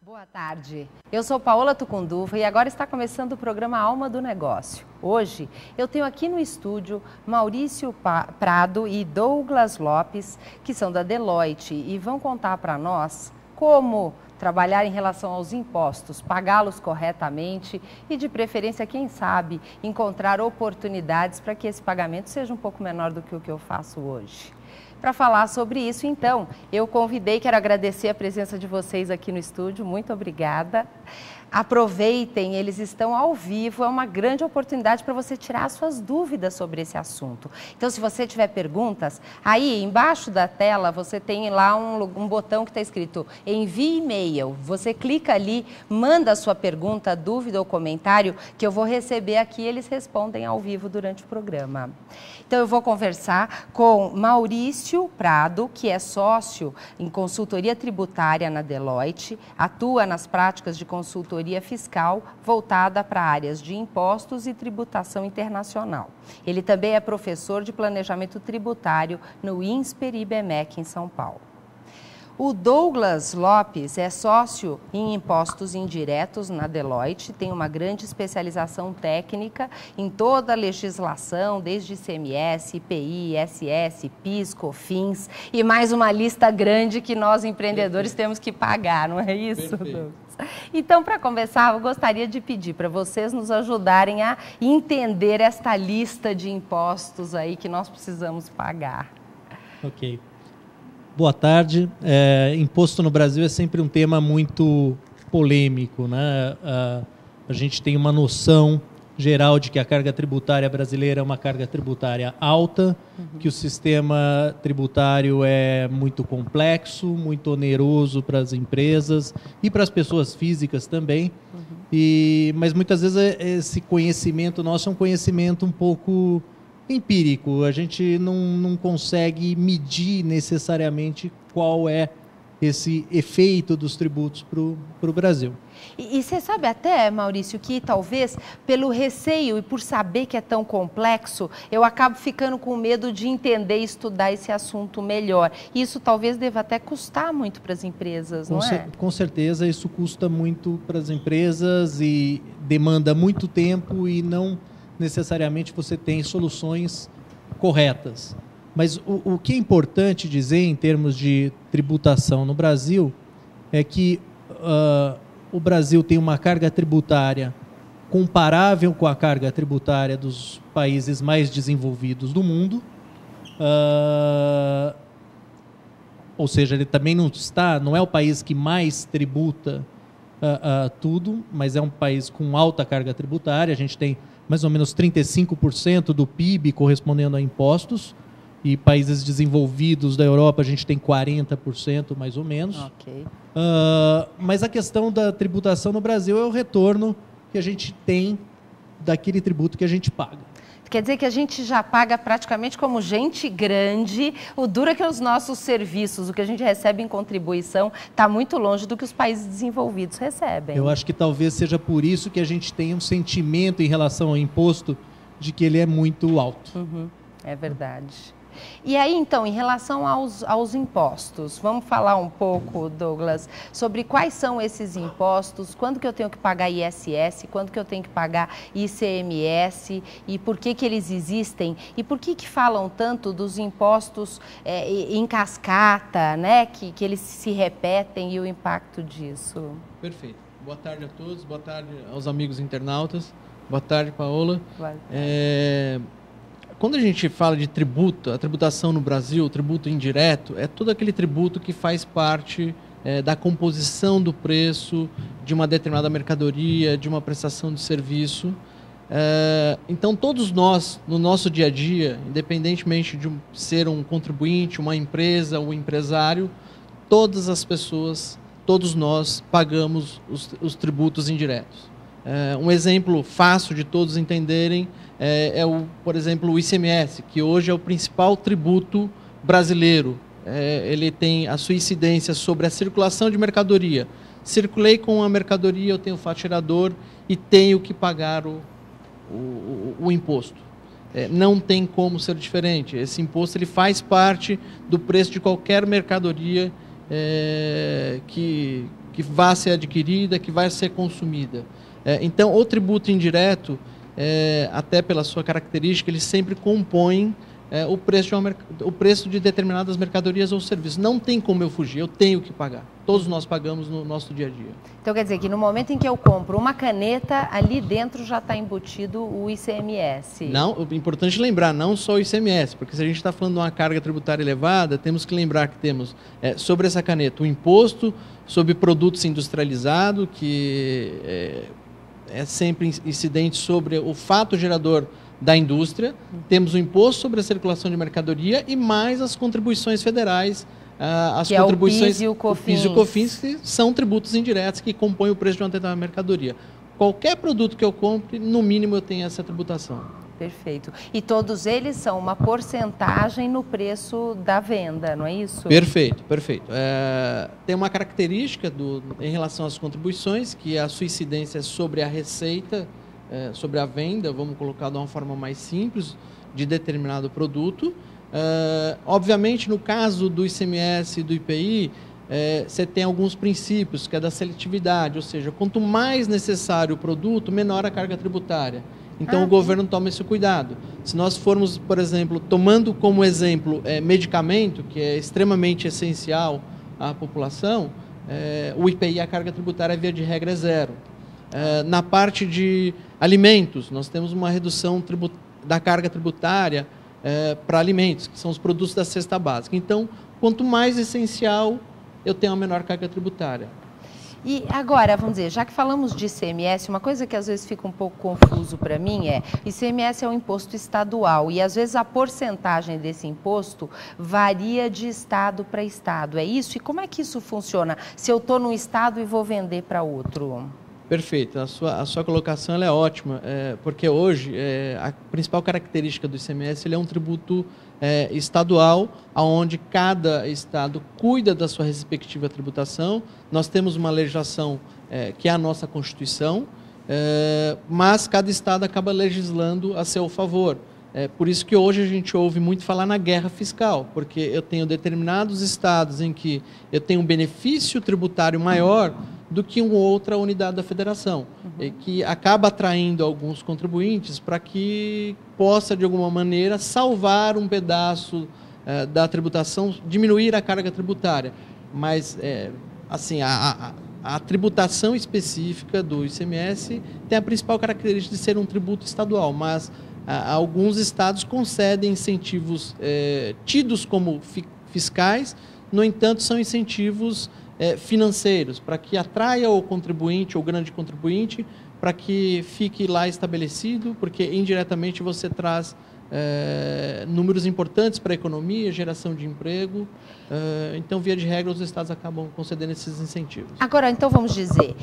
Boa tarde, eu sou Paola Tucunduva e agora está começando o programa Alma do Negócio. Hoje eu tenho aqui no estúdio Maurício Prado e Douglas Lopes, que são da Deloitte e vão contar para nós como trabalhar em relação aos impostos, pagá-los corretamente e, de preferência, quem sabe, encontrar oportunidades para que esse pagamento seja um pouco menor do que o que eu faço hoje. Para falar sobre isso, então, eu convidei, quero agradecer a presença de vocês aqui no estúdio, muito obrigada. Aproveitem, eles estão ao vivo, é uma grande oportunidade para você tirar suas dúvidas sobre esse assunto. Então, se você tiver perguntas, aí embaixo da tela você tem lá um botão que está escrito envie e-mail. Você clica ali, manda a sua pergunta, dúvida ou comentário, que eu vou receber aqui e eles respondem ao vivo durante o programa. Então, eu vou conversar com Maurício Prado, que é sócio em consultoria tributária na Deloitte, atua nas práticas de consultoria fiscal voltada para áreas de impostos e tributação internacional. Ele também é professor de planejamento tributário no INSPER IBMEC em São Paulo. O Douglas Lopes é sócio em impostos indiretos na Deloitte, tem uma grande especialização técnica em toda a legislação, desde ICMS, IPI, ISS, PIS, COFINS e mais uma lista grande que nós empreendedores temos que pagar, não é isso, Douglas? Então, para começar, eu gostaria de pedir para vocês nos ajudarem a entender esta lista de impostos aí que nós precisamos pagar. Ok. Boa tarde. Imposto no Brasil é sempre um tema muito polêmico, né? A gente tem uma noção geral de que a carga tributária brasileira é uma carga tributária alta, que o sistema tributário é muito complexo, muito oneroso para as empresas e para as pessoas físicas também. Mas muitas vezes esse conhecimento nosso é um conhecimento um pouco empírico, a gente não consegue medir necessariamente qual é esse efeito dos tributos para o Brasil. E você sabe até, Maurício, que talvez pelo receio e por saber que é tão complexo, eu acabo ficando com medo de entender e estudar esse assunto melhor. Isso talvez deva até custar muito para as empresas, não é? Com certeza, isso custa muito para as empresas e demanda muito tempo e não necessariamente você tem soluções corretas. Mas o que é importante dizer em termos de tributação no Brasil é que o Brasil tem uma carga tributária comparável com a carga tributária dos países mais desenvolvidos do mundo. Ou seja, ele também não é o país que mais tributa tudo, mas é um país com alta carga tributária. A gente tem mais ou menos 35% do PIB correspondendo a impostos, e países desenvolvidos da Europa a gente tem 40% mais ou menos. Okay. Mas a questão da tributação no Brasil é o retorno que a gente tem daquele tributo que a gente paga. Quer dizer que a gente já paga praticamente como gente grande, o duro é que os nossos serviços, o que a gente recebe em contribuição, está muito longe do que os países desenvolvidos recebem. Eu acho que talvez seja por isso que a gente tem um sentimento em relação ao imposto de que ele é muito alto. É verdade. E aí, então, em relação aos impostos, vamos falar um pouco, Douglas, sobre quais são esses impostos, quando que eu tenho que pagar ISS, quando que eu tenho que pagar ICMS e por que eles existem e por que falam tanto dos impostos em cascata, né, que eles se repetem e o impacto disso. Perfeito. Boa tarde a todos, boa tarde aos amigos internautas, boa tarde, Paola. Boa tarde. Quando a gente fala de tributo, a tributação no Brasil, o tributo indireto, é todo aquele tributo que faz parte da composição do preço de uma determinada mercadoria, de uma prestação de serviço. Então, todos nós, no nosso dia a dia, independentemente de ser um contribuinte, uma empresa, um empresário, todas as pessoas, todos nós pagamos os tributos indiretos. Um exemplo fácil de todos entenderem por exemplo, o ICMS, que hoje é o principal tributo brasileiro. Ele tem a sua incidência sobre a circulação de mercadoria. Circulei com a mercadoria, eu tenho o faturador e tenho que pagar o imposto. Não tem como ser diferente. Esse imposto ele faz parte do preço de qualquer mercadoria que que vai ser adquirida, que vai ser consumida. Então, o tributo indireto, até pela sua característica, ele sempre compõe o preço de determinadas mercadorias ou serviços. Não tem como eu fugir, eu tenho que pagar. Todos nós pagamos no nosso dia a dia. Então quer dizer que no momento em que eu compro uma caneta, ali dentro já está embutido o ICMS. Não, é importante lembrar, não só o ICMS, porque se a gente está falando de uma carga tributária elevada, temos que lembrar que temos sobre essa caneta o imposto sobre produtos industrializados, que é sempre incidente sobre o fato gerador da indústria, temos o imposto sobre a circulação de mercadoria e mais as contribuições federais, as que contribuições, é o PIS e o COFINS. O PIS e o COFINS, que são tributos indiretos que compõem o preço de uma determinada mercadoria. Qualquer produto que eu compre, no mínimo eu tenho essa tributação. Perfeito. E todos eles são uma porcentagem no preço da venda, não é isso? Perfeito, perfeito. Tem uma característica em relação às contribuições, que a sua incidência é sobre a receita, sobre a venda, vamos colocar de uma forma mais simples, de determinado produto. Obviamente, no caso do ICMS e do IPI, você tem alguns princípios, que é da seletividade, ou seja, quanto mais necessário o produto, menor a carga tributária. Então, o governo toma esse cuidado. Se nós formos, por exemplo, tomando como exemplo medicamento, que é extremamente essencial à população, o IPI, a carga tributária, via de regra, é zero. Na parte de alimentos, nós temos uma redução da carga tributária para alimentos, que são os produtos da cesta básica. Então, quanto mais essencial, eu tenho uma menor carga tributária. E agora, vamos dizer, já que falamos de ICMS, uma coisa que às vezes fica um pouco confuso para mim ICMS é um imposto estadual e às vezes a porcentagem desse imposto varia de estado para estado, é isso? E como é que isso funciona se eu estou num estado e vou vender para outro? Perfeito, a sua colocação ela é ótima, porque hoje a principal característica do ICMS ele é um tributo estadual, onde cada estado cuida da sua respectiva tributação. Nós temos uma legislação que é a nossa Constituição, mas cada estado acaba legislando a seu favor. Por isso que hoje a gente ouve muito falar na guerra fiscal, porque eu tenho determinados estados em que eu tenho um benefício tributário maior do que uma outra unidade da federação, que acaba atraindo alguns contribuintes para que possa, de alguma maneira, salvar um pedaço da tributação, diminuir a carga tributária. Mas, assim, a tributação específica do ICMS tem a principal característica de ser um tributo estadual, mas alguns estados concedem incentivos tidos como fiscais, no entanto, são incentivos financeiros, para que atraia o contribuinte, ou grande contribuinte, para que fique lá estabelecido, porque indiretamente você traz números importantes para a economia, geração de emprego. Então, via de regra, os estados acabam concedendo esses incentivos. Agora, então vamos dizer,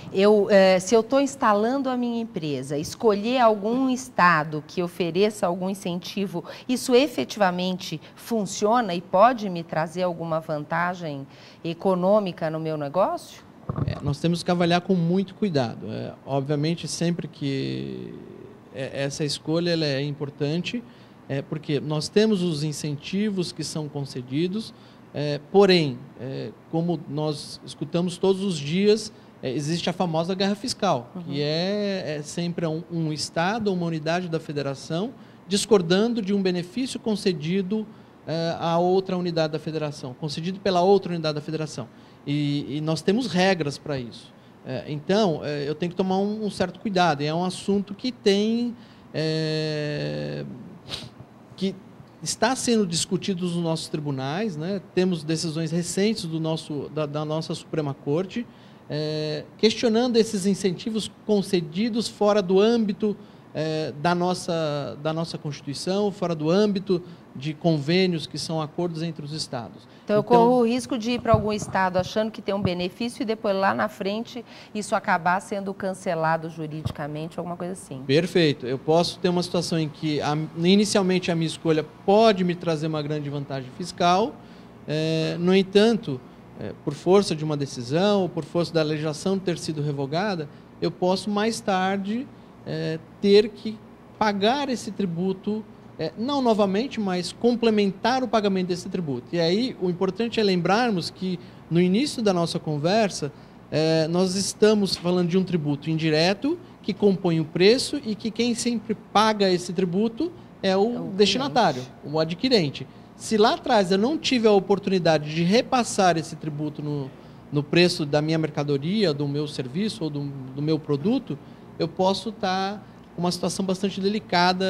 se eu estou instalando a minha empresa, escolher algum estado que ofereça algum incentivo, isso efetivamente funciona e pode me trazer alguma vantagem econômica no meu negócio? Nós temos que avaliar com muito cuidado. Obviamente, sempre que essa escolha ela é importante, porque nós temos os incentivos que são concedidos, porém, como nós escutamos todos os dias, existe a famosa guerra fiscal, que é sempre um Estado ou uma unidade da federação discordando de um benefício concedido a outra unidade da federação, concedido pela outra unidade da federação. E nós temos regras para isso. Então, eu tenho que tomar um certo cuidado. E é um assunto que que está sendo discutido nos nossos tribunais, né? Temos decisões recentes da nossa Suprema Corte, questionando esses incentivos concedidos fora do âmbito da nossa Constituição, fora do âmbito de convênios que são acordos entre os estados. Então, eu corro o risco de ir para algum estado achando que tem um benefício e depois lá na frente isso acabar sendo cancelado juridicamente, alguma coisa assim. Perfeito. Eu posso ter uma situação em que inicialmente a minha escolha pode me trazer uma grande vantagem fiscal, no entanto, por força de uma decisão ou por força da legislação ter sido revogada, eu posso mais tarde ter que pagar esse tributo, não novamente, mas complementar o pagamento desse tributo. E aí, o importante é lembrarmos que, no início da nossa conversa, nós estamos falando de um tributo indireto que compõe o preço e que quem sempre paga esse tributo é o destinatário, o adquirente. Se lá atrás eu não tive a oportunidade de repassar esse tributo no preço da minha mercadoria, do meu serviço ou do meu produto, eu posso estar com uma situação bastante delicada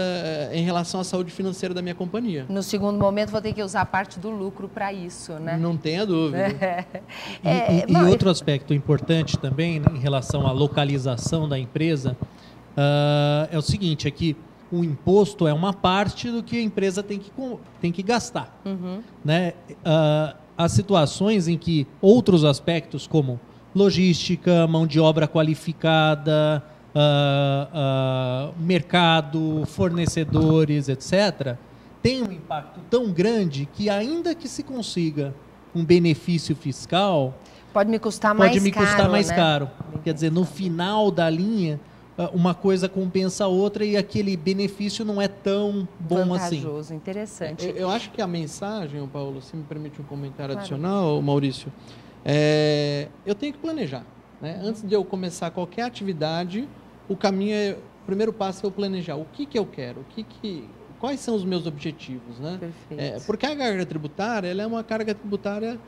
em relação à saúde financeira da minha companhia. No segundo momento, vou ter que usar parte do lucro para isso, né? Não tenha dúvida. E outro aspecto importante também, né, em relação à localização da empresa, é o seguinte, é que o imposto é uma parte do que a empresa tem que gastar. Né? Há situações em que outros aspectos, como logística, mão de obra qualificada, mercado, fornecedores, etc., tem um impacto tão grande que, ainda que se consiga um benefício fiscal, pode me custar mais caro. Quer dizer, no final da linha, uma coisa compensa a outra e aquele benefício não é tão bom assim. Vantajoso, interessante. Eu acho que a mensagem, Paulo, se me permite um comentário adicional, Maurício, eu tenho que planejar. Né? Antes de eu começar qualquer atividade, o primeiro passo é eu planejar o que eu quero, quais são os meus objetivos. Né? Perfeito. Porque a carga tributária ela é uma carga tributária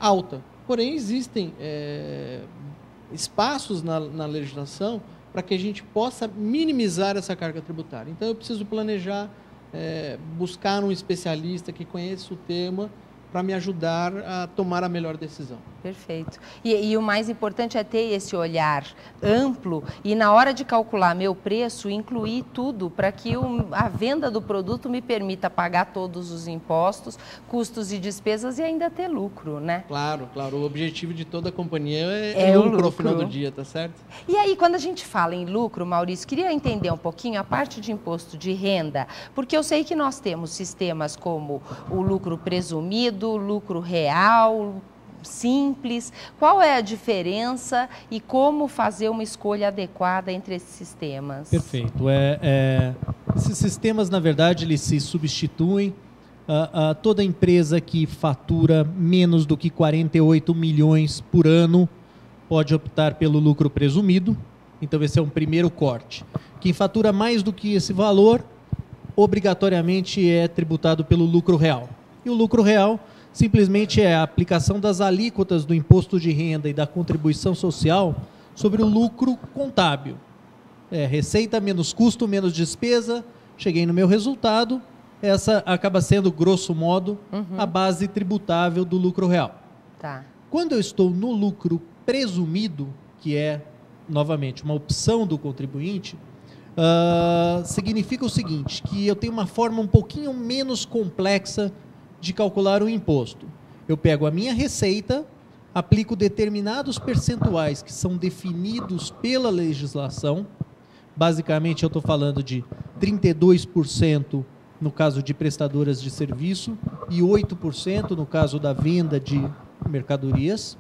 alta, porém existem espaços na legislação para que a gente possa minimizar essa carga tributária. Então, eu preciso planejar, buscar um especialista que conheça o tema para me ajudar a tomar a melhor decisão. Perfeito. E o mais importante é ter esse olhar amplo e, na hora de calcular meu preço, incluir tudo para que a venda do produto me permita pagar todos os impostos, custos e despesas e ainda ter lucro, né? Claro, claro. O objetivo de toda a companhia é lucro ao final do dia, tá certo? E aí, quando a gente fala em lucro, Maurício, queria entender um pouquinho a parte de imposto de renda, porque eu sei que nós temos sistemas como o lucro presumido, lucro real, simples. Qual é a diferença e como fazer uma escolha adequada entre esses sistemas? Perfeito. Esses sistemas, na verdade, eles se substituem. Toda empresa que fatura menos do que 48 milhões por ano pode optar pelo lucro presumido. Então, esse é um primeiro corte. Quem fatura mais do que esse valor, obrigatoriamente é tributado pelo lucro real. E o lucro real simplesmente é a aplicação das alíquotas do imposto de renda e da contribuição social sobre o lucro contábil. Receita menos custo, menos despesa, cheguei no meu resultado, essa acaba sendo, grosso modo, a base tributável do lucro real. Tá. Quando eu estou no lucro presumido, que é, novamente, uma opção do contribuinte, significa o seguinte, que eu tenho uma forma um pouquinho menos complexa de calcular o imposto. Eu pego a minha receita, aplico determinados percentuais que são definidos pela legislação. Basicamente, eu estou falando de 32% no caso de prestadoras de serviço e 8% no caso da venda de mercadorias.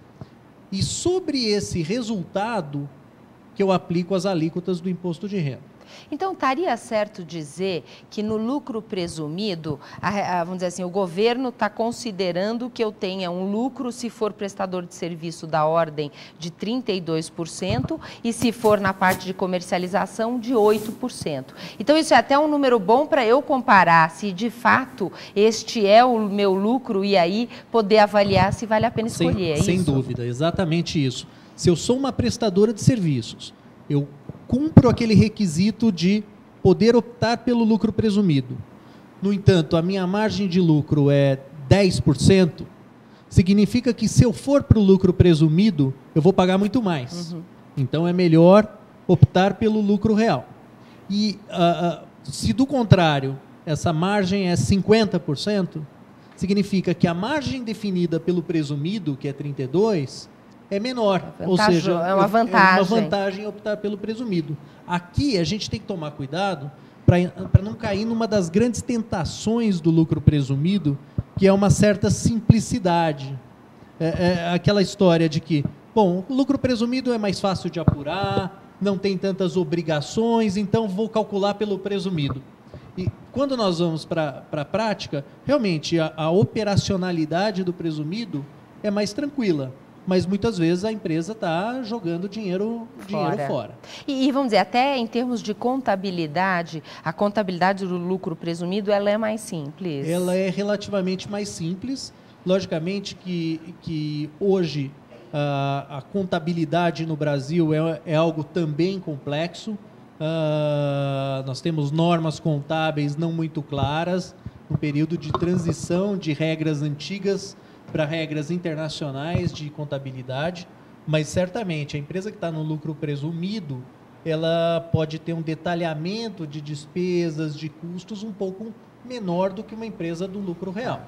E sobre esse resultado que eu aplico as alíquotas do imposto de renda. Então, estaria certo dizer que no lucro presumido, vamos dizer assim, o governo está considerando que eu tenha um lucro, se for prestador de serviço, da ordem de 32%, e se for na parte de comercialização, de 8%. Então, isso é até um número bom para eu comparar se, de fato, este é o meu lucro e aí poder avaliar se vale a pena escolher. Sem dúvida, exatamente isso. Se eu sou uma prestadora de serviços, eu cumpro aquele requisito de poder optar pelo lucro presumido. No entanto, a minha margem de lucro é 10%, significa que se eu for para o lucro presumido, eu vou pagar muito mais. Então, é melhor optar pelo lucro real. E se do contrário, essa margem é 50%, significa que a margem definida pelo presumido, que é 32%, é menor, ou seja, é uma vantagem optar pelo presumido. Aqui a gente tem que tomar cuidado para não cair numa das grandes tentações do lucro presumido, que é uma certa simplicidade. Aquela história de que, bom, o lucro presumido é mais fácil de apurar, não tem tantas obrigações, então vou calcular pelo presumido. E quando nós vamos para a prática, realmente a operacionalidade do presumido é mais tranquila. mas muitas vezes a empresa está jogando dinheiro fora. E vamos dizer, até em termos de contabilidade, a contabilidade do lucro presumido, ela é mais simples? Ela é relativamente mais simples. Logicamente que hoje a contabilidade no Brasil é algo também complexo. Nós temos normas contábeis não muito claras, no período de transição de regras antigas para regras internacionais de contabilidade, mas certamente a empresa que está no lucro presumido, ela pode ter um detalhamento de despesas, de custos um pouco menor do que uma empresa do lucro real.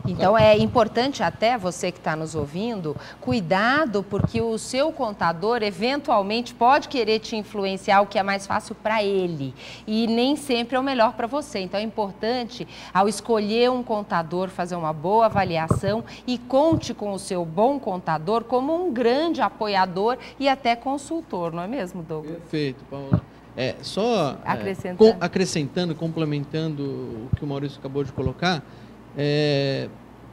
Então, é importante até você que está nos ouvindo, cuidado, porque o seu contador eventualmente pode querer te influenciar o que é mais fácil para ele e nem sempre é o melhor para você. Então, é importante, ao escolher um contador, fazer uma boa avaliação e conte com o seu bom contador como um grande apoiador e até consultor, não é mesmo, Douglas? Perfeito, Paula. Só acrescentando, complementando o que o Maurício acabou de colocar,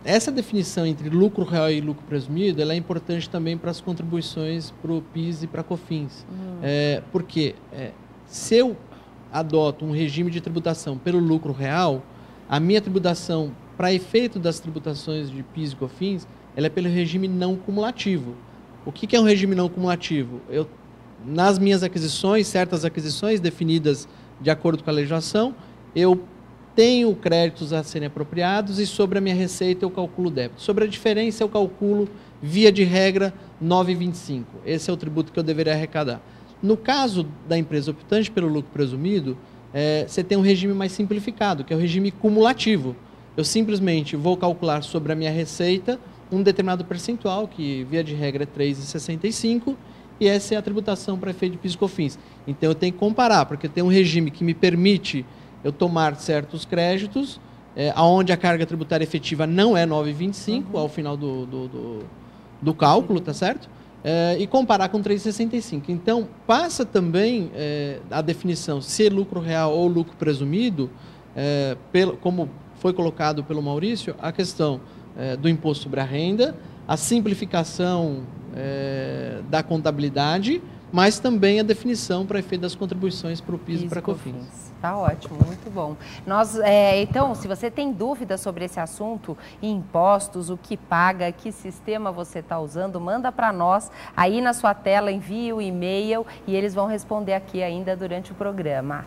essa definição entre lucro real e lucro presumido, ela é importante também para as contribuições para o PIS e para a COFINS. Porque se eu adoto um regime de tributação pelo lucro real, a minha tributação, para efeito das tributações de PIS e COFINS, ela é pelo regime não cumulativo. O que é um regime não cumulativo? Nas minhas aquisições, certas aquisições definidas de acordo com a legislação, eu tenho créditos a serem apropriados e sobre a minha receita eu calculo débito. Sobre a diferença eu calculo, via de regra, 9,25. Esse é o tributo que eu deveria arrecadar. No caso da empresa optante pelo lucro presumido, você tem um regime mais simplificado, que é o regime cumulativo. Eu simplesmente vou calcular sobre a minha receita um determinado percentual, que via de regra é 3,65, e essa é a tributação para efeito de PIS e COFINS. Então eu tenho que comparar, porque tem um regime que me permite eu tomar certos créditos, onde a carga tributária efetiva não é 9,25 ao final do cálculo, tá certo? E comparar com 3,65. Então, passa também a definição se é lucro real ou lucro presumido, como foi colocado pelo Maurício, a questão do imposto sobre a renda, a simplificação da contabilidade, mas também a definição para efeito das contribuições para o PIS e para a COFINS. Tá ótimo, muito bom. Então, se você tem dúvidas sobre esse assunto, impostos, o que paga, que sistema você está usando, manda para nós. Aí na sua tela, envie o e-mail e eles vão responder aqui ainda durante o programa.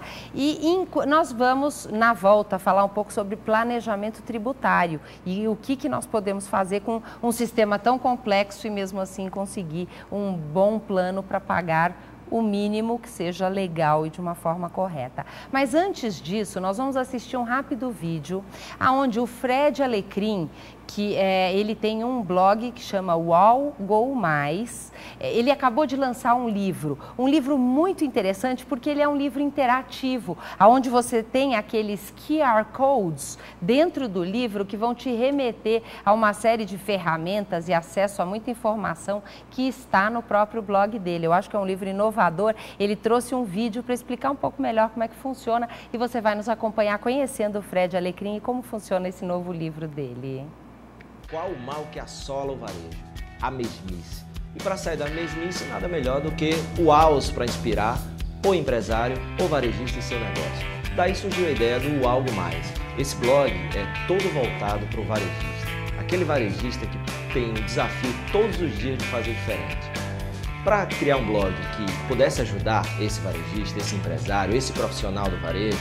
Nós vamos, na volta, falar um pouco sobre planejamento tributário e o que nós podemos fazer com um sistema tão complexo e mesmo assim conseguir um bom plano para pagar o mínimo que seja legal e de uma forma correta. Mas antes disso, nós vamos assistir um rápido vídeo onde o Fred Alecrim, que ele tem um blog que chama UOL Go Mais. Ele acabou de lançar um livro muito interessante porque ele é um livro interativo, onde você tem aqueles QR Codes dentro do livro que vão te remeter a uma série de ferramentas e acesso a muita informação que está no próprio blog dele. Eu acho que é um livro inovador. Ele trouxe um vídeo para explicar um pouco melhor como é que funciona e você vai nos acompanhar conhecendo o Fred Alecrim e como funciona esse novo livro dele. Qual o mal que assola o varejo? A mesmice. E para sair da mesmice, nada melhor do que o AUS para inspirar o empresário ou varejista em seu negócio. Daí surgiu a ideia do Algo Mais. Esse blog é todo voltado para o varejista. Aquele varejista que tem o desafio todos os dias de fazer diferente. Para criar um blog que pudesse ajudar esse varejista, esse empresário, esse profissional do varejo,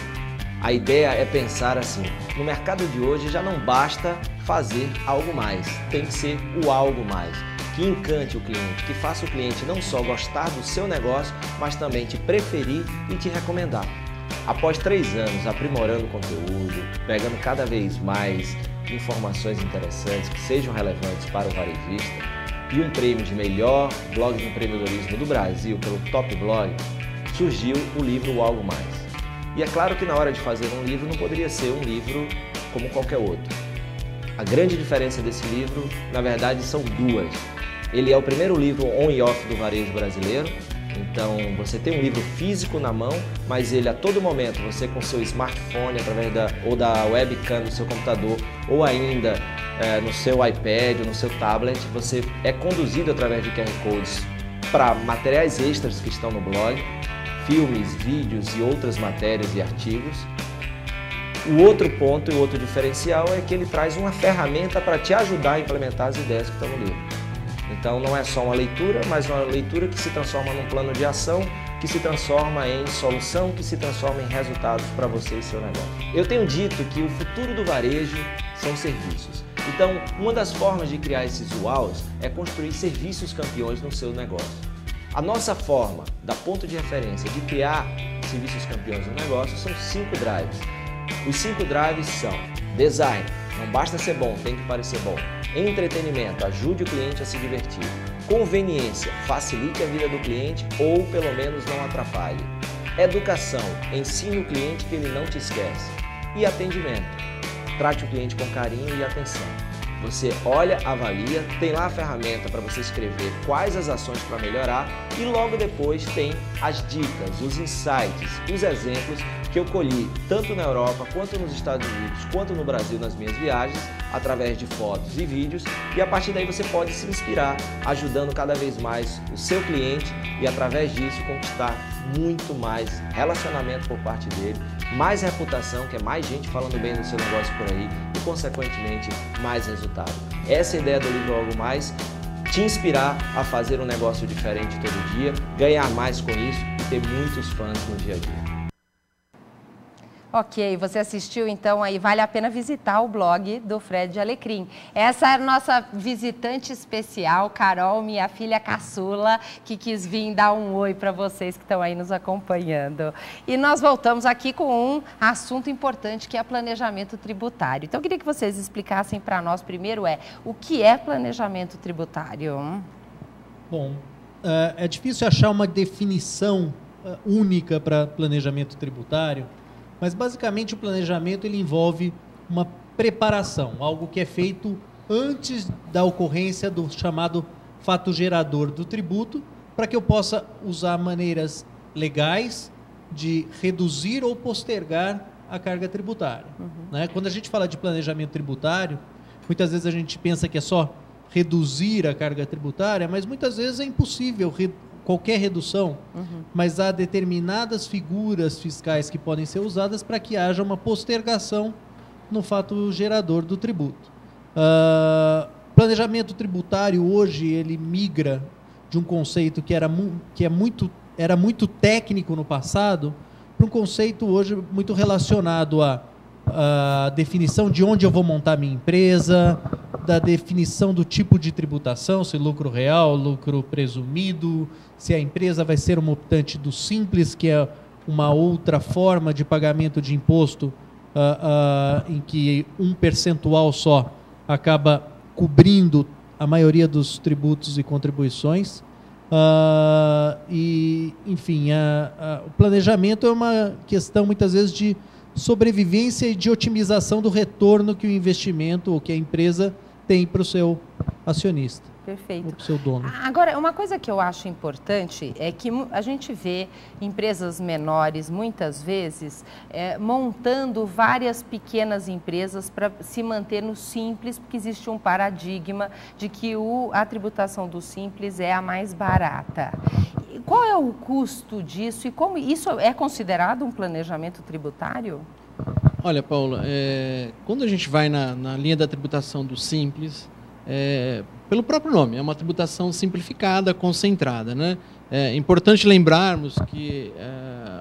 a ideia é pensar assim, no mercado de hoje já não basta fazer algo mais, tem que ser o algo mais, que encante o cliente, que faça o cliente não só gostar do seu negócio, mas também te preferir e te recomendar. Após 3 anos aprimorando o conteúdo, pegando cada vez mais informações interessantes que sejam relevantes para o varejista e um prêmio de melhor blog de empreendedorismo do Brasil pelo Top Blog, surgiu o livro O Algo Mais. E é claro que na hora de fazer um livro não poderia ser um livro como qualquer outro. A grande diferença desse livro, na verdade, são duas. Ele é o primeiro livro on e off do varejo brasileiro, Então, você tem um livro físico na mão, mas ele a todo momento, você com seu smartphone, através da webcam do seu computador, ou ainda no seu iPad ou no seu tablet, você é conduzido através de QR Codes para materiais extras que estão no blog, filmes, vídeos e outras matérias e artigos. O outro ponto e o outro diferencial é que ele traz uma ferramenta para te ajudar a implementar as ideias que estão no livro. Então não é só uma leitura, mas uma leitura que se transforma num plano de ação, que se transforma em solução, que se transforma em resultados para você e seu negócio. Eu tenho dito que o futuro do varejo são serviços. Então, uma das formas de criar esses UAUs é construir serviços campeões no seu negócio. A nossa forma, da ponto de referência, de criar serviços campeões no negócio são 5 drives. Os 5 drives são design, não basta ser bom, tem que parecer bom. Entretenimento, ajude o cliente a se divertir. Conveniência, facilite a vida do cliente ou pelo menos não atrapalhe. Educação, ensine o cliente que ele não te esquece. E atendimento, trate o cliente com carinho e atenção. Você olha, avalia, tem lá a ferramenta para você escrever quais as ações para melhorar e logo depois tem as dicas, os insights, os exemplos que eu colhi tanto na Europa, quanto nos Estados Unidos, quanto no Brasil nas minhas viagens, através de fotos e vídeos, e a partir daí você pode se inspirar, ajudando cada vez mais o seu cliente e através disso conquistar muito mais relacionamento por parte dele, mais reputação, que é mais gente falando bem do seu negócio por aí e, consequentemente, mais resultado. Essa é a ideia do livro Algo Mais, te inspirar a fazer um negócio diferente todo dia, ganhar mais com isso e ter muitos fãs no dia a dia. Ok, você assistiu então aí, vale a pena visitar o blog do Fred Alecrim. Essa é a nossa visitante especial, Carol, minha filha caçula, que quis vir dar um oi para vocês que estão aí nos acompanhando. E nós voltamos aqui com um assunto importante que é planejamento tributário. Então eu queria que vocês explicassem para nós primeiro o que é planejamento tributário? Bom, é difícil achar uma definição única para planejamento tributário. Mas, basicamente, o planejamento ele envolve uma preparação, algo que é feito antes da ocorrência do chamado fato gerador do tributo, para que eu possa usar maneiras legais de reduzir ou postergar a carga tributária. Né? Quando a gente fala de planejamento tributário, muitas vezes a gente pensa que é só reduzir a carga tributária, mas muitas vezes é impossível qualquer redução, mas há determinadas figuras fiscais que podem ser usadas para que haja uma postergação no fato gerador do tributo. Planejamento tributário hoje ele migra de um conceito que era muito técnico no passado para um conceito hoje muito relacionado à definição de onde eu vou montar minha empresa, da definição do tipo de tributação, se lucro real, lucro presumido, se a empresa vai ser uma optante do Simples, que é uma outra forma de pagamento de imposto em que um percentual só acaba cobrindo a maioria dos tributos e contribuições. Enfim, o planejamento é uma questão muitas vezes de sobrevivência e de otimização do retorno que o investimento ou que a empresa tem para o seu acionista. Perfeito. Para o seu dono. Agora, uma coisa que eu acho importante é que a gente vê empresas menores, muitas vezes, montando várias pequenas empresas para se manter no Simples, porque existe um paradigma de que a tributação do Simples é a mais barata. Qual é o custo disso e como isso é considerado um planejamento tributário? Olha, Paula, quando a gente vai na linha da tributação do Simples, pelo próprio nome, é uma tributação simplificada, concentrada, né? É importante lembrarmos que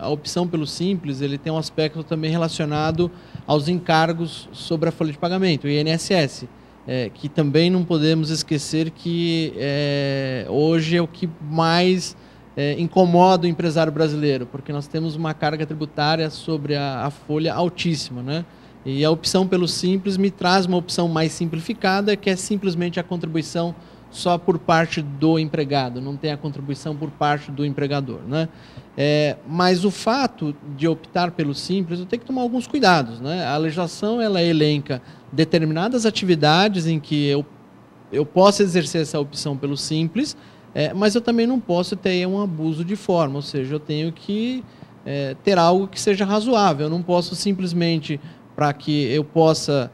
a opção pelo Simples ele tem um aspecto também relacionado aos encargos sobre a folha de pagamento, o INSS, que também não podemos esquecer que hoje é o que mais incomoda o empresário brasileiro, porque nós temos uma carga tributária sobre a folha altíssima, né? E a opção pelo Simples me traz uma opção mais simplificada, que é simplesmente a contribuição só por parte do empregado, não tem a contribuição por parte do empregador, né? Mas o fato de optar pelo Simples, eu tenho que tomar alguns cuidados, né? A legislação ela elenca determinadas atividades em que eu posso exercer essa opção pelo Simples, Mas eu também não posso ter um abuso de forma, ou seja, eu tenho que ter algo que seja razoável. Eu não posso simplesmente, para que eu possa...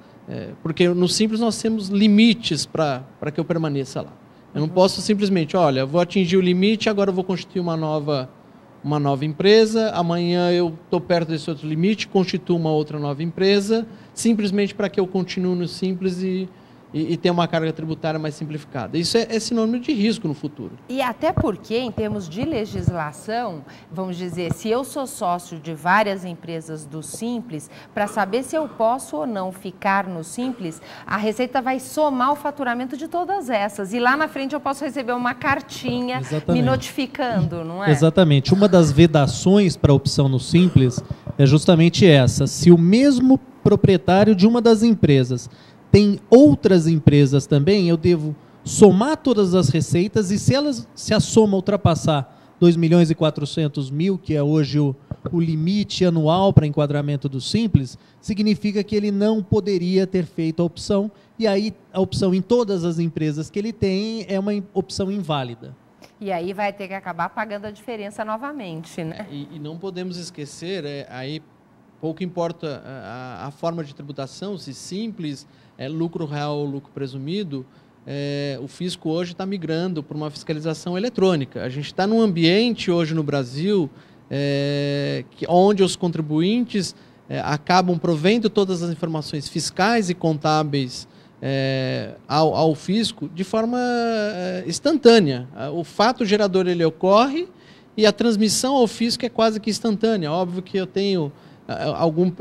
porque no Simples nós temos limites para que eu permaneça lá. Eu não posso simplesmente, olha, vou atingir o limite, agora eu vou constituir uma nova empresa, amanhã eu estou perto desse outro limite, constituo uma outra nova empresa, simplesmente para que eu continue no Simples e ter uma carga tributária mais simplificada. Isso é sinônimo de risco no futuro. E até porque, em termos de legislação, vamos dizer, se eu sou sócio de várias empresas do Simples, para saber se eu posso ou não ficar no Simples, a Receita vai somar o faturamento de todas essas. E lá na frente eu posso receber uma cartinha me notificando, não é? Exatamente. Uma das vedações para a opção no Simples é justamente essa. Se o mesmo proprietário de uma das empresas tem outras empresas também, eu devo somar todas as receitas e se a soma ultrapassar 2.400.000, que é hoje o limite anual para enquadramento do Simples, significa que ele não poderia ter feito a opção, e aí a opção em todas as empresas que ele tem é uma opção inválida. E aí vai ter que acabar pagando a diferença novamente, né? E não podemos esquecer, aí pouco importa a forma de tributação, se simples, lucro real ou lucro presumido, o fisco hoje está migrando para uma fiscalização eletrônica. A gente está num ambiente hoje no Brasil onde os contribuintes acabam provendo todas as informações fiscais e contábeis ao fisco de forma instantânea. O fato gerador ele ocorre e a transmissão ao fisco é quase que instantânea. Óbvio que eu tenho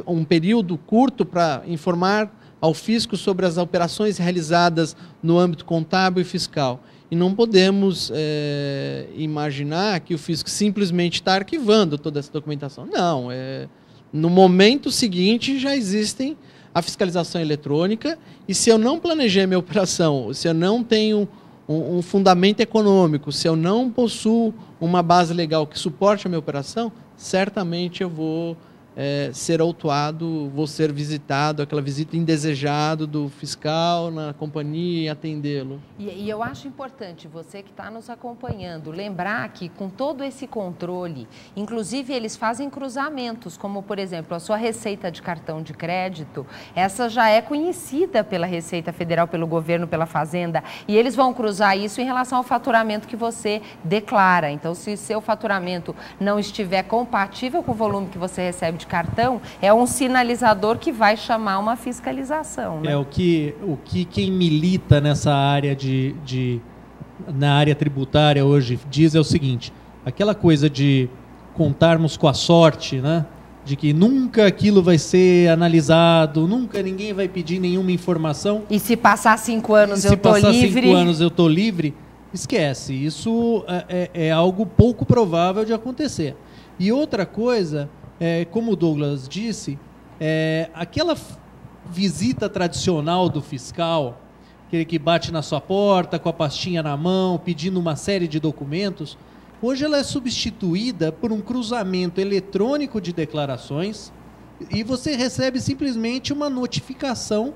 um período curto para informar ao fisco sobre as operações realizadas no âmbito contábil e fiscal. E não podemos imaginar que o fisco simplesmente está arquivando toda essa documentação. Não, no momento seguinte já existem a fiscalização eletrônica, e se eu não planejei minha operação, se eu não tenho um fundamento econômico, se eu não possuo uma base legal que suporte a minha operação, certamente eu vou ser autuado, vou ser visitado, aquela visita indesejada do fiscal na companhia e atendê-lo. E eu acho importante você que está nos acompanhando lembrar que com todo esse controle, inclusive eles fazem cruzamentos, como por exemplo a sua receita de cartão de crédito, essa já é conhecida pela Receita Federal, pelo governo, pela Fazenda, e eles vão cruzar isso em relação ao faturamento que você declara. Então, se seu faturamento não estiver compatível com o volume que você recebe de cartão, é um sinalizador que vai chamar uma fiscalização, né? O que quem milita nessa área na área tributária hoje diz é o seguinte: aquela coisa de contarmos com a sorte, né? De que nunca aquilo vai ser analisado, nunca ninguém vai pedir nenhuma informação. E se passar 5 anos eu tô livre. Se passar 5 anos eu tô livre, esquece. Isso é algo pouco provável de acontecer. E outra coisa, como o Douglas disse, aquela visita tradicional do fiscal, aquele que bate na sua porta com a pastinha na mão, pedindo uma série de documentos, hoje ela é substituída por um cruzamento eletrônico de declarações e você recebe simplesmente uma notificação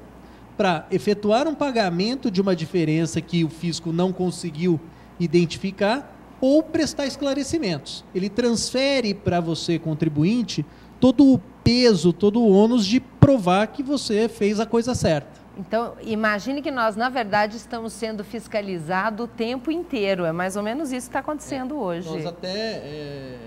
para efetuar um pagamento de uma diferença que o fisco não conseguiu identificar ou prestar esclarecimentos. Ele transfere para você, contribuinte, todo o peso, todo o ônus de provar que você fez a coisa certa. Então, imagine que nós, na verdade, estamos sendo fiscalizados o tempo inteiro. É mais ou menos isso que está acontecendo hoje. Nós até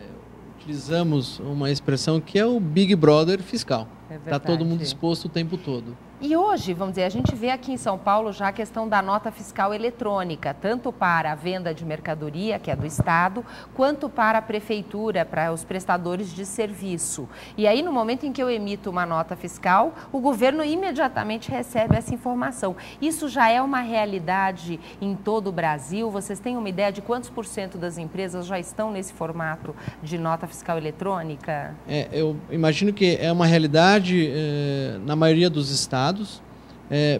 utilizamos uma expressão que é o Big Brother fiscal. Está todo mundo exposto o tempo todo. E hoje, vamos dizer, a gente vê aqui em São Paulo já a questão da nota fiscal eletrônica, tanto para a venda de mercadoria, que é do Estado, quanto para a Prefeitura, para os prestadores de serviço. E aí, no momento em que eu emito uma nota fiscal, o governo imediatamente recebe essa informação. Isso já é uma realidade em todo o Brasil? Vocês têm uma ideia de quantos % das empresas já estão nesse formato de nota fiscal eletrônica? Eu imagino que é uma realidade na maioria dos estados,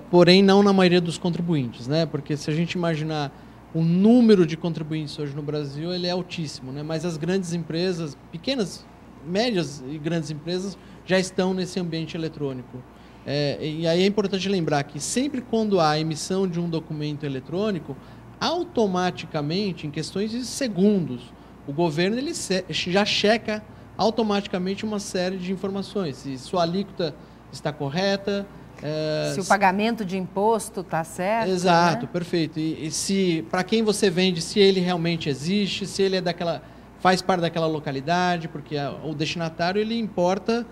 porém não na maioria dos contribuintes, né? Porque se a gente imaginar o número de contribuintes hoje no Brasil, ele é altíssimo, né? Mas as grandes empresas, pequenas, médias e grandes empresas, já estão nesse ambiente eletrônico. E aí é importante lembrar que sempre quando há a emissão de um documento eletrônico, automaticamente, em questões de segundos, o governo ele já checa automaticamente uma série de informações. Se sua alíquota está correta... se o pagamento de imposto está certo. Exato, né? Perfeito. E se para quem você vende, se ele realmente existe, se ele é faz parte daquela localidade, porque o destinatário ele importa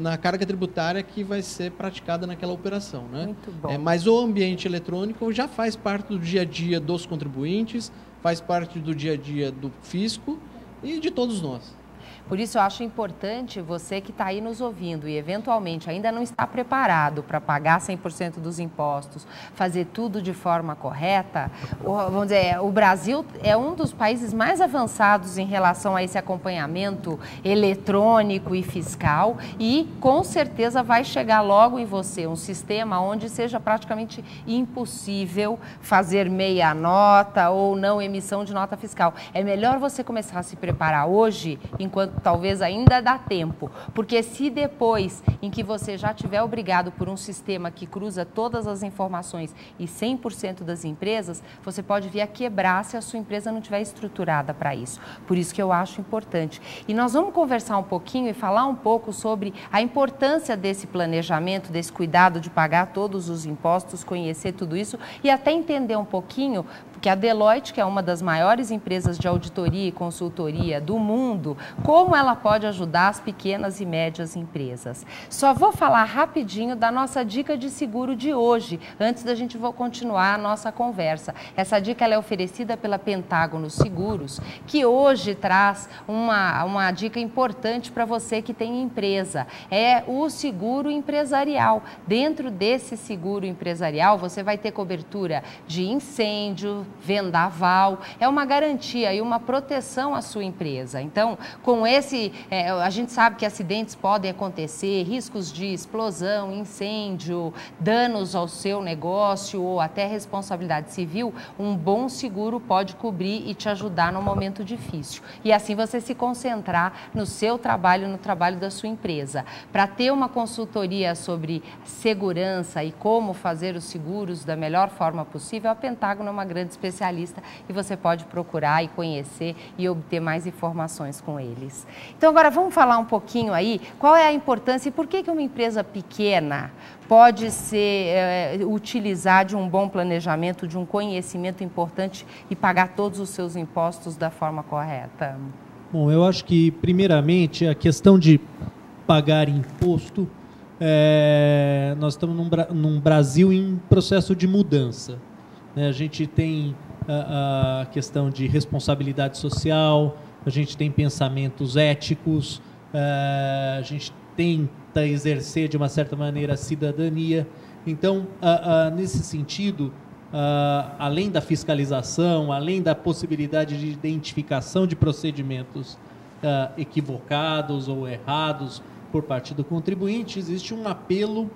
na carga tributária que vai ser praticada naquela operação. Né? Muito bom. Mas o ambiente eletrônico já faz parte do dia a dia dos contribuintes, faz parte do dia a dia do fisco e de todos nós. Por isso eu acho importante você que está aí nos ouvindo e eventualmente ainda não está preparado para pagar 100% dos impostos, fazer tudo de forma correta. Vamos dizer, o Brasil é um dos países mais avançados em relação a esse acompanhamento eletrônico e fiscal e com certeza vai chegar logo em você um sistema onde seja praticamente impossível fazer meia nota ou não emissão de nota fiscal. É melhor você começar a se preparar hoje, enquanto talvez ainda dá tempo, porque se depois em que você já tiver obrigado por um sistema que cruza todas as informações e 100% das empresas, você pode vir a quebrar se a sua empresa não estiver estruturada para isso. Por isso que eu acho importante. E nós vamos conversar um pouquinho e falar um pouco sobre a importância desse planejamento, desse cuidado de pagar todos os impostos, conhecer tudo isso e até entender um pouquinho que a Deloitte, que é uma das maiores empresas de auditoria e consultoria do mundo, como ela pode ajudar as pequenas e médias empresas. Só vou falar rapidinho da nossa dica de seguro de hoje, antes da gente continuar a nossa conversa. Essa dica ela é oferecida pela Pentágono Seguros, que hoje traz uma dica importante para você que tem empresa. É o seguro empresarial. Dentro desse seguro empresarial, você vai ter cobertura de incêndio, vendaval, é uma garantia e uma proteção à sua empresa. Então, com esse, a gente sabe que acidentes podem acontecer, riscos de explosão, incêndio, danos ao seu negócio ou até responsabilidade civil, um bom seguro pode cobrir e te ajudar no momento difícil. E assim você se concentrar no seu trabalho, no trabalho da sua empresa. Para ter uma consultoria sobre segurança e como fazer os seguros da melhor forma possível, a Pentágono é uma grande especialista e você pode procurar e conhecer e obter mais informações com eles. Então agora vamos falar um pouquinho aí qual é a importância e por que uma empresa pequena pode utilizar de um bom planejamento, de um conhecimento importante e pagar todos os seus impostos da forma correta. Bom, eu acho que primeiramente a questão de pagar imposto, nós estamos num Brasil em processo de mudança. A gente tem a questão de responsabilidade social, a gente tem pensamentos éticos, a gente tenta exercer de uma certa maneira a cidadania. Então, nesse sentido, além da fiscalização, além da possibilidade de identificação de procedimentos equivocados ou errados por parte do contribuinte, existe um apelo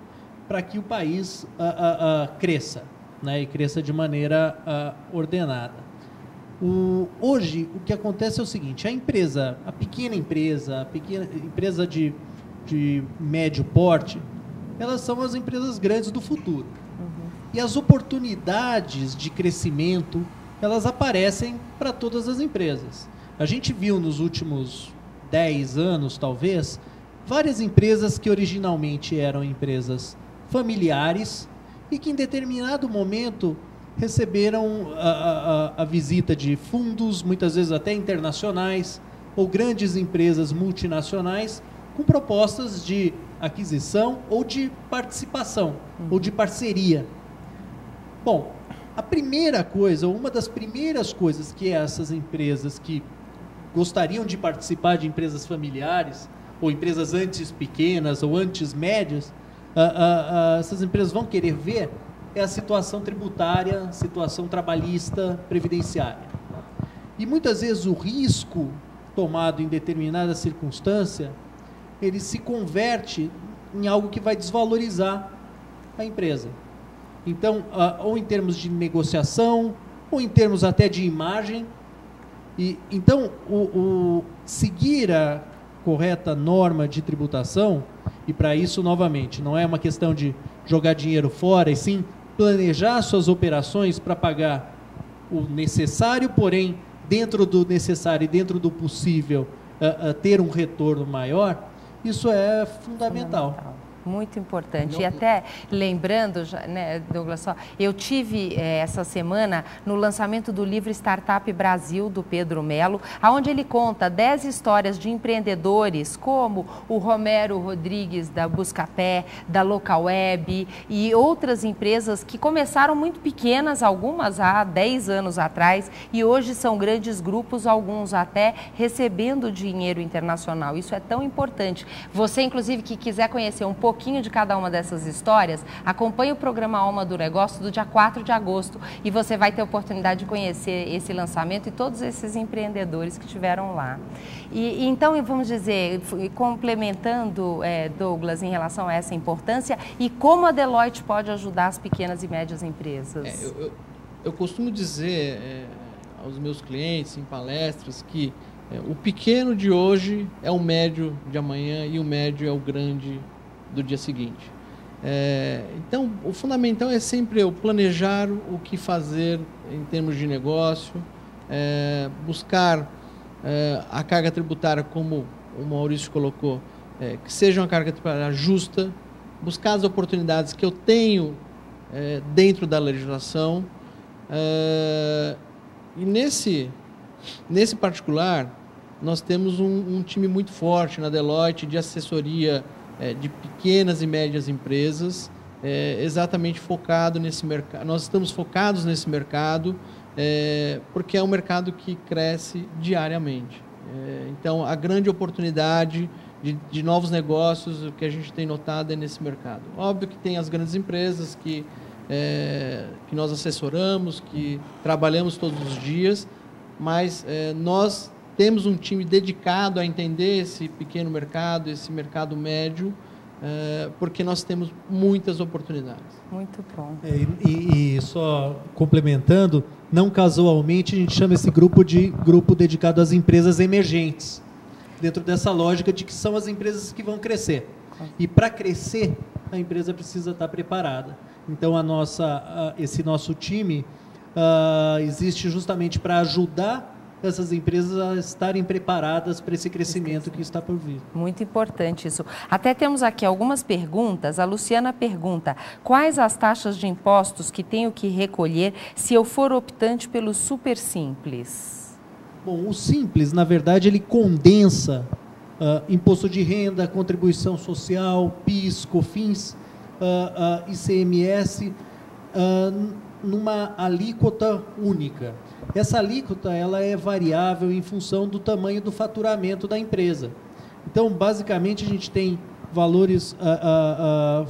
para que o país cresça. Né, e cresça de maneira ordenada. Hoje, o que acontece é o seguinte, a pequena empresa de médio porte, elas são as empresas grandes do futuro. Uhum. E as oportunidades de crescimento, elas aparecem para todas as empresas. A gente viu nos últimos 10 anos, talvez, várias empresas que originalmente eram empresas familiares, e que em determinado momento receberam a visita de fundos, muitas vezes até internacionais, ou grandes empresas multinacionais, com propostas de aquisição ou de participação, ou de parceria. Bom, a primeira coisa, ou uma das primeiras coisas que essas empresas que gostariam de participar de empresas familiares, ou empresas antes pequenas ou antes médias, essas empresas vão querer ver é a situação tributária, situação trabalhista, previdenciária. E muitas vezes o risco tomado em determinada circunstância, ele se converte em algo que vai desvalorizar a empresa. Então, ou em termos de negociação, ou em termos até de imagem. Então, seguir a correta norma de tributação, e para isso, novamente, não é uma questão de jogar dinheiro fora, e sim planejar suas operações para pagar o necessário, porém, dentro do necessário e dentro do possível, ter um retorno maior, isso é fundamental. Muito importante. E até lembrando, né, Douglas, eu tive essa semana no lançamento do livro Startup Brasil, do Pedro Melo, onde ele conta 10 histórias de empreendedores, como o Romero Rodrigues, da Buscapé, da Localweb e outras empresas que começaram muito pequenas, algumas há 10 anos atrás, e hoje são grandes grupos, alguns até recebendo dinheiro internacional. Isso é tão importante. Você, inclusive, que quiser conhecer um pouquinho de cada uma dessas histórias, acompanhe o programa Alma do Negócio do dia 4 de agosto e você vai ter a oportunidade de conhecer esse lançamento e todos esses empreendedores que estiveram lá. E então, vamos dizer, complementando, Douglas, em relação a essa importância e como a Deloitte pode ajudar as pequenas e médias empresas. Eu costumo dizer aos meus clientes em palestras que o pequeno de hoje é o médio de amanhã e o médio é o grande do dia seguinte. Então, o fundamental é sempre eu planejar o que fazer em termos de negócio, buscar a carga tributária, como o Maurício colocou, que seja uma carga tributária justa, buscar as oportunidades que eu tenho dentro da legislação. E nesse particular, nós temos um time muito forte na Deloitte de assessoria de pequenas e médias empresas, exatamente focado nesse mercado. Nós estamos focados nesse mercado porque é um mercado que cresce diariamente. Então, a grande oportunidade de novos negócios, o que a gente tem notado é nesse mercado. Óbvio que tem as grandes empresas que nós assessoramos, que trabalhamos todos os dias, mas nós temos um time dedicado a entender esse pequeno mercado, esse mercado médio, porque nós temos muitas oportunidades. Muito bom. E só complementando, não casualmente a gente chama esse grupo de grupo dedicado às empresas emergentes, dentro dessa lógica de que são as empresas que vão crescer. E para crescer, a empresa precisa estar preparada. Então, esse nosso time existe justamente para ajudar essas empresas a estarem preparadas para esse crescimento que está por vir. Muito importante isso. Até temos aqui algumas perguntas. A Luciana pergunta: quais as taxas de impostos que tenho que recolher se eu for optante pelo Super Simples? Bom, o Simples, na verdade, ele condensa imposto de renda, contribuição social, PIS, COFINS, ICMS, numa alíquota única. Essa alíquota ela é variável em função do tamanho do faturamento da empresa. Então, basicamente, a gente tem valores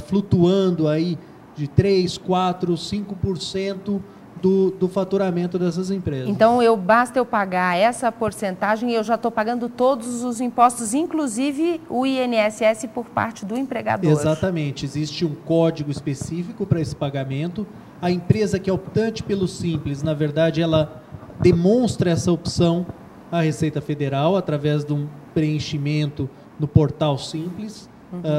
flutuando aí de 3%, 4%, 5% do faturamento dessas empresas. Então, basta eu pagar essa porcentagem e eu já estou pagando todos os impostos, inclusive o INSS por parte do empregador. Exatamente. Existe um código específico para esse pagamento. A empresa que é optante pelo Simples, na verdade, ela demonstra essa opção à Receita Federal através de um preenchimento no portal Simples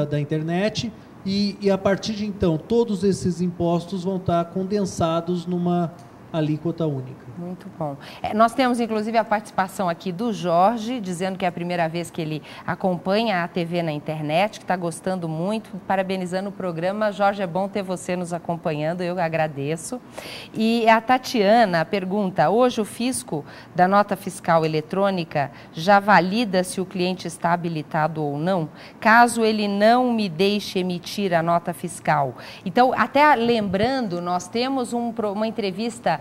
da internet e a partir de então todos esses impostos vão estar condensados numa alíquota única. Muito bom. Nós temos, inclusive, a participação aqui do Jorge, dizendo que é a primeira vez que ele acompanha a TV na internet, que está gostando muito, parabenizando o programa. Jorge, é bom ter você nos acompanhando, eu agradeço. E a Tatiana pergunta: hoje o fisco da nota fiscal eletrônica já valida se o cliente está habilitado ou não, caso ele não me deixe emitir a nota fiscal? Então, até lembrando, nós temos uma entrevista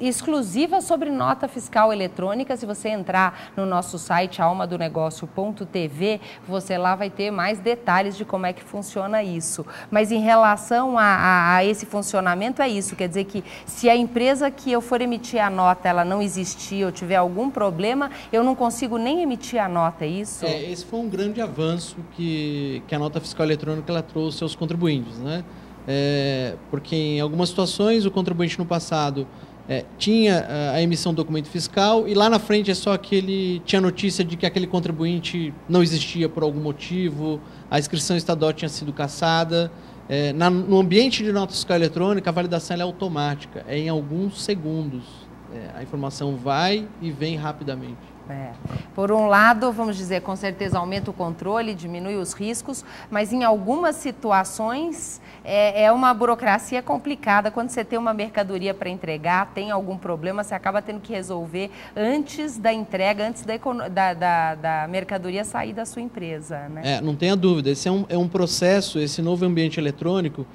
exclusiva sobre nota fiscal eletrônica. Se você entrar no nosso site almadonegócio.tv, você lá vai ter mais detalhes de como é que funciona isso. Mas em relação a esse funcionamento, é isso. Quer dizer que se a empresa que eu for emitir a nota, ela não existir ou tiver algum problema, eu não consigo nem emitir a nota, é isso? Esse foi um grande avanço que a nota fiscal eletrônica ela trouxe aos contribuintes, né? Porque em algumas situações o contribuinte no passado tinha a emissão do documento fiscal e lá na frente tinha notícia de que aquele contribuinte não existia por algum motivo, a inscrição estadual tinha sido cassada No ambiente de nota fiscal eletrônica, a validação é automática, é em alguns segundos. A informação vai e vem rapidamente. Por um lado, vamos dizer, com certeza aumenta o controle, diminui os riscos, mas em algumas situações é uma burocracia complicada. Quando você tem uma mercadoria para entregar, tem algum problema, você acaba tendo que resolver antes da entrega, antes da mercadoria sair da sua empresa, né? Não tenha dúvida, esse é um processo, esse novo ambiente eletrônico,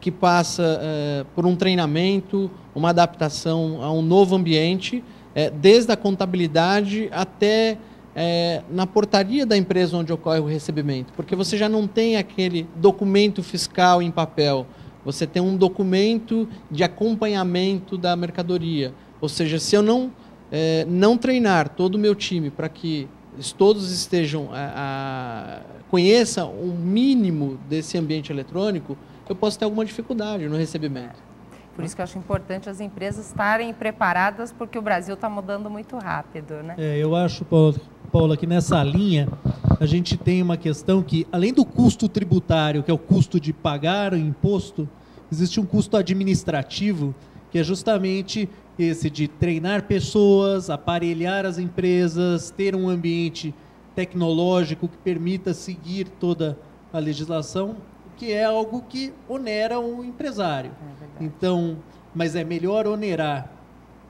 que passa por um treinamento, uma adaptação a um novo ambiente, desde a contabilidade até na portaria da empresa onde ocorre o recebimento, porque você já não tem aquele documento fiscal em papel, você tem um documento de acompanhamento da mercadoria. Ou seja, se eu não treinar todo o meu time para que todos estejam conheçam o mínimo desse ambiente eletrônico, eu posso ter alguma dificuldade no recebimento. Por isso que eu acho importante as empresas estarem preparadas, porque o Brasil está mudando muito rápido, né? Eu acho, Paula, que nessa linha a gente tem uma questão que, além do custo tributário, que é o custo de pagar o imposto, existe um custo administrativo, que é justamente esse de treinar pessoas, aparelhar as empresas, ter um ambiente tecnológico que permita seguir toda a legislação, que é algo que onera o empresário. Então, mas é melhor onerar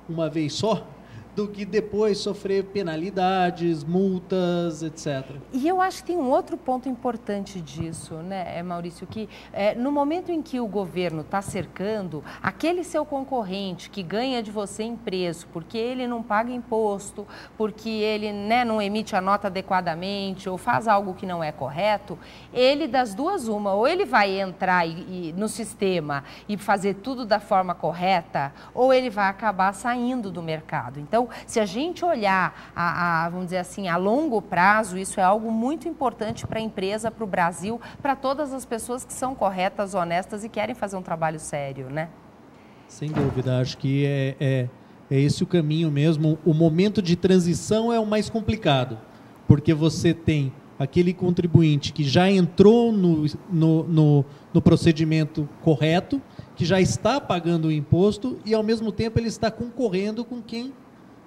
uma vez só do que depois sofrer penalidades, multas, etc. E eu acho que tem um outro ponto importante disso, né, Maurício, que no momento em que o governo está cercando, aquele seu concorrente que ganha de você em preço, porque ele não paga imposto, porque ele, né, não emite a nota adequadamente ou faz algo que não é correto, ele das duas uma, ou ele vai entrar no sistema e fazer tudo da forma correta, ou ele vai acabar saindo do mercado. Então, se a gente olhar, vamos dizer assim, a longo prazo, isso é algo muito importante para a empresa, para o Brasil, para todas as pessoas que são corretas, honestas e querem fazer um trabalho sério, né? Sem dúvida, acho que é esse o caminho mesmo. O momento de transição é o mais complicado, porque você tem aquele contribuinte que já entrou no procedimento correto, que já está pagando o imposto e, ao mesmo tempo, ele está concorrendo com quem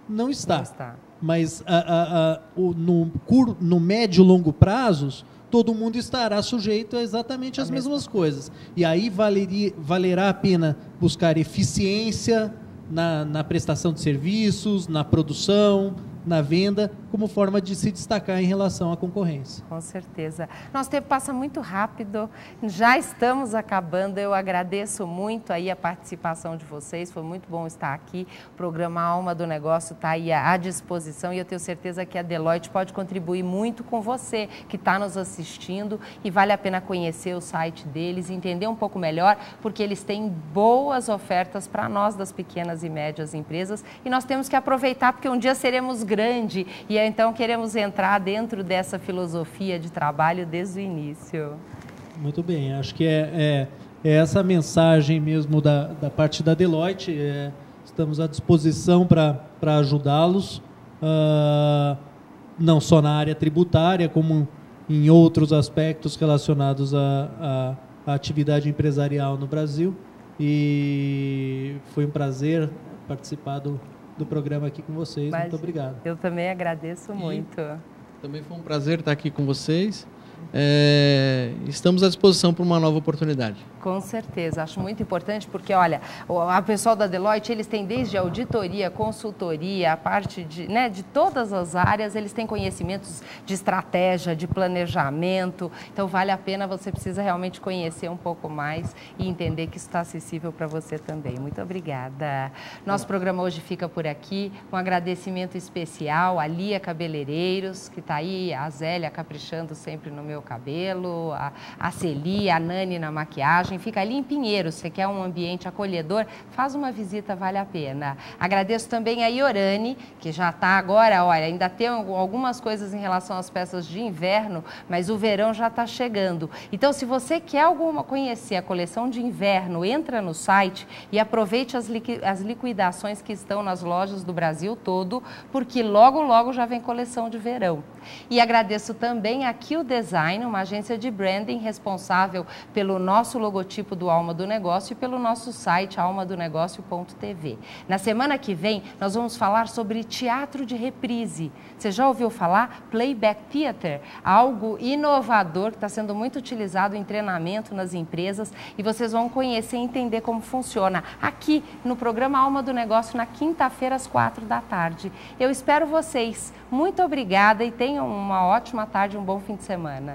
não está. Mas no médio e longo prazos, todo mundo estará sujeito a exatamente as mesmas coisas. E aí valerá a pena buscar eficiência na prestação de serviços, na produção, na venda, como forma de se destacar em relação à concorrência. Com certeza. Nosso tempo passa muito rápido, já estamos acabando. Eu agradeço muito aí a participação de vocês, foi muito bom estar aqui. O programa Alma do Negócio está aí à disposição e eu tenho certeza que a Deloitte pode contribuir muito com você que está nos assistindo e vale a pena conhecer o site deles, entender um pouco melhor, porque eles têm boas ofertas para nós das pequenas e médias empresas e nós temos que aproveitar porque um dia seremos grande e então queremos entrar dentro dessa filosofia de trabalho desde o início. Muito bem, acho que é essa mensagem mesmo da parte da Deloitte. Estamos à disposição para ajudá-los, não só na área tributária, como em outros aspectos relacionados à atividade empresarial no Brasil. E foi um prazer participar do programa aqui com vocês. Muito obrigado. Eu também agradeço muito. Também foi um prazer estar aqui com vocês. Estamos à disposição para uma nova oportunidade. Com certeza, acho muito importante porque, olha, a pessoal da Deloitte, eles têm desde auditoria, consultoria, a parte de todas as áreas, eles têm conhecimentos de estratégia, de planejamento, então vale a pena, você precisa realmente conhecer um pouco mais e entender que isso está acessível para você também. Muito obrigada. Nosso programa hoje fica por aqui, um agradecimento especial à Lia Cabeleireiros, que está aí, a Zélia caprichando sempre no meu cabelo, a Celi, a Nani na maquiagem. Fica ali em Pinheiros, você quer um ambiente acolhedor, faz uma visita, vale a pena. Agradeço também a Iorani, que já está agora, olha, ainda tem algumas coisas em relação às peças de inverno, mas o verão já está chegando. Então, se você quer conhecer a coleção de inverno, entra no site e aproveite as liquidações que estão nas lojas do Brasil todo, porque logo, logo já vem coleção de verão. E agradeço também a Q Design, Design, uma agência de branding responsável pelo nosso logotipo do Alma do Negócio e pelo nosso site almadonegócio.tv. Na semana que vem, nós vamos falar sobre teatro de reprise. Você já ouviu falar? Playback Theater, algo inovador que está sendo muito utilizado em treinamento nas empresas, e vocês vão conhecer e entender como funciona aqui no programa Alma do Negócio, na quinta-feira às 4 da tarde. Eu espero vocês. Muito obrigada e tenham uma ótima tarde, um bom fim de semana.